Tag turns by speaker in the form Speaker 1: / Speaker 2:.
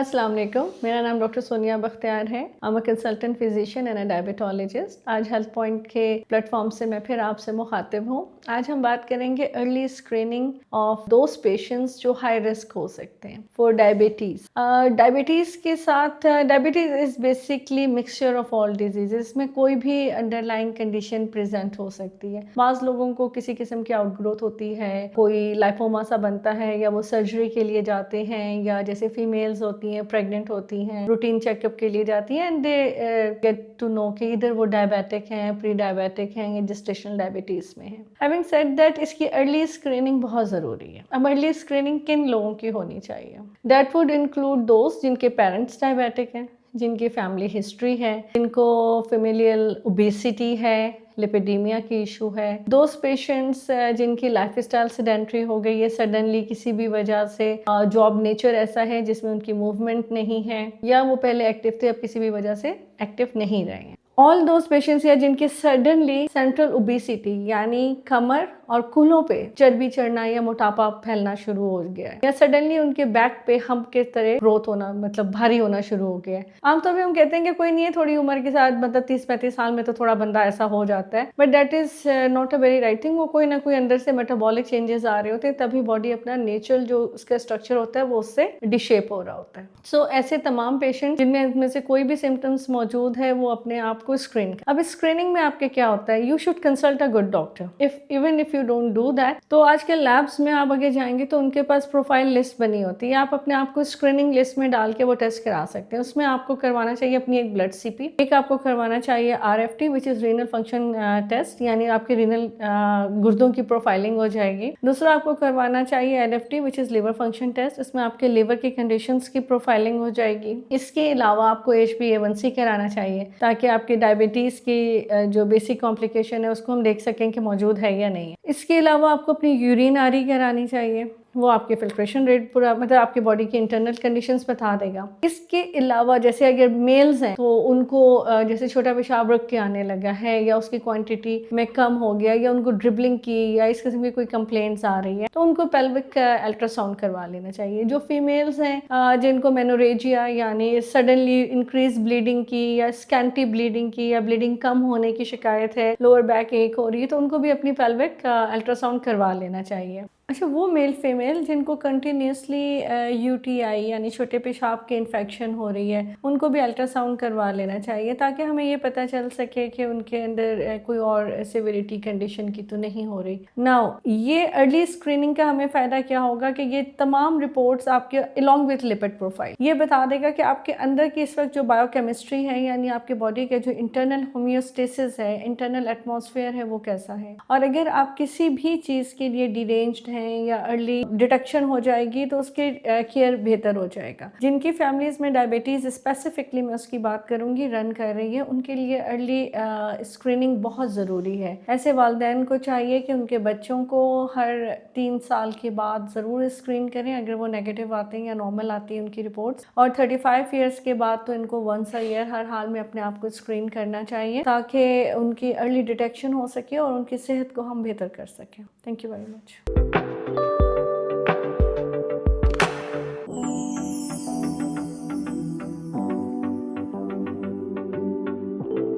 Speaker 1: अस्सलाम वालेकुम, मेरा नाम डॉक्टर सोनिया बख्तियार है। I am a consultant physician and a diabetologist. आज हेल्थ पॉइंट के प्लेटफॉर्म से मैं फिर आपसे मुखातिब हूँ। आज हम बात करेंगे early screening of those patients जो हाई रिस्क हो सकते हैं फॉर डायबिटीज़। डायबिटीज़ के साथ diabetes is basically mixture of all disease. इसमें कोई भी अंडरलाइंग कंडीशन प्रेजेंट हो सकती है। बाज़ लोगों को किसी किस्म की आउटग्रोथ होती है, कोई लाइपोमा सा बनता है या वो सर्जरी के लिए जाते हैं, या जैसे फीमेल्स होती हैं, प्रेग्नेंट होती हैं, रूटीन चेकअप के लिए जाती हैं and they get to know कि इधर वो डायबिटिक हैं, प्री डायबिटिक हैं या जेस्टेशनल डायबिटीज़ में हैं। हैविंग सेड दैट, इसकी अर्ली स्क्रीनिंग बहुत ज़रूरी है। अब अर्ली स्क्रीनिंग किन लोगों की होनी चाहिए? दैट वुड इंक्लूड दोस्त जिनके पेरेंट्स डायबिटिक हैं, जिनकी फैमिली हिस्ट्री है, जिनको फेमिलियल ओबेसिटी है, लिपिडीमिया की इशू है, दोज पेशेंट्स जिनकी लाइफस्टाइल सेडेंट्री हो गई है सडनली किसी भी वजह से, जॉब नेचर ऐसा है जिसमें उनकी मूवमेंट नहीं है, या वो पहले एक्टिव थे अब किसी भी वजह से एक्टिव नहीं रहे हैं। ऑल दोज पेशेंट्स या जिनकी सडनली सेंट्रल ओबेसिटी यानी कमर और कूल्हों पे चर्बी चढ़ना या मोटापा फैलना शुरू हो गया है, या सडनली उनके बैक पे हम्प के तरह ग्रोथ होना, मतलब भारी होना शुरू हो गया है। आमतौर पे हम कहते हैं कि कोई नहीं है, थोड़ी उम्र के साथ मतलब 30-35 साल में तो थोड़ा बंदा ऐसा हो जाता है, but that is not a very right thing. वो कोई ना कोई अंदर से मेटाबॉलिक चेंजेस आ रहे होते हैं, तभी बॉडी अपना नेचुरल जो उसका स्ट्रक्चर होता है वो उससे डिशेप हो रहा होता है। सो ऐसे तमाम पेशेंट जिनमें इनमें से कोई भी सिम्टम्स मौजूद है वो अपने आप को स्क्रीन कर। अब इस स्क्रीनिंग में आपके क्या होता है, you should consult a good doctor if you don't do that. तो आजकल लैब्स में आप आगे जाएंगे तो उनके पास प्रोफाइल लिस्ट बनी होती है, आप अपने आप को स्क्रीनिंग लिस्ट में डाल के वो टेस्ट करा सकते हैं। उसमें आपको करवाना चाहिए अपनी एक ब्लड सीपी, एक आपको करवाना चाहिए RFT which is renal function test, यानी आपके रीनल गुर्दों की प्रोफाइलिंग हो जाएगी। दूसरा आपको करवाना चाहिए LFT which is liver function test, इसमें आपके लिवर की कंडीशंस की प्रोफाइलिंग हो जाएगी। इसके अलावा आपको HbA1c कराना चाहिए ताकि आपकी डायबिटीज़ की जो बेसिक कॉम्प्लिकेशन है उसको हम देख सकें कि मौजूद है या नहीं है। इसके अलावा आपको अपनी यूरिन आरी करानी चाहिए, वो आपके फिल्ट्रेशन रेट पूरा मतलब आपकी बॉडी की इंटरनल कंडीशंस बता देगा। इसके अलावा जैसे अगर मेल्स हैं तो उनको जैसे छोटा पेशाब रुक के आने लगा है या उसकी क्वांटिटी में कम हो गया, या उनको ड्रिबलिंग की या इस किस्म की कोई कंप्लेंट्स आ रही है, तो उनको पेल्विक अल्ट्रासाउंड करवा लेना चाहिए। जो फीमेल्स हैं जिनको मेनोरेजिया यानी सडनली इंक्रीज ब्लीडिंग की या स्कैंटी ब्लीडिंग की या ब्लीडिंग कम होने की शिकायत है, लोअर बैक एक हो रही है, तो उनको भी अपनी पेल्विक अल्ट्रासाउंड करवा लेना चाहिए। अच्छा, वो मेल फीमेल जिनको कंटिन्यूसली UTI यानी छोटे पेशाब के इन्फेक्शन हो रही है, उनको भी अल्ट्रासाउंड करवा लेना चाहिए ताकि हमें ये पता चल सके कि उनके अंदर कोई और सिविरिटी कंडीशन की तो नहीं हो रही। नाउ ये अर्ली स्क्रीनिंग का हमें फ़ायदा क्या होगा कि ये तमाम रिपोर्ट्स आपके अलॉन्ग विथ लिपिड प्रोफाइल ये बता देगा कि आपके अंदर की इस वक्त जो बायोकेमिस्ट्री है, यानी आपके बॉडी के जो इंटरनल होम्योस्टेसिस है, इंटरनल एटमॉस्फेयर है, वो कैसा है। और अगर आप किसी भी चीज़ के लिए डिरेंज्ड हैं या अर्ली डिटेक्शन हो जाएगी तो उसके केयर बेहतर हो जाएगा। जिनकी फैमिलीज में डायबिटीज़ स्पेसिफिकली मैं उसकी बात करूंगी रन कर रही है, उनके लिए अर्ली स्क्रीनिंग बहुत ज़रूरी है। ऐसे वालिदैन को चाहिए कि उनके बच्चों को हर 3 साल के बाद ज़रूर स्क्रीन करें अगर वो नेगेटिव आते हैं या नॉर्मल आती है उनकी रिपोर्ट्स, और 35 ईयर्स के बाद तो इनको वंस अ ईयर हर हाल में अपने आप को स्क्रीन करना चाहिए ताकि उनकी अर्ली डिटेक्शन हो सके और उनकी सेहत को हम बेहतर कर सकें। Thank you very much.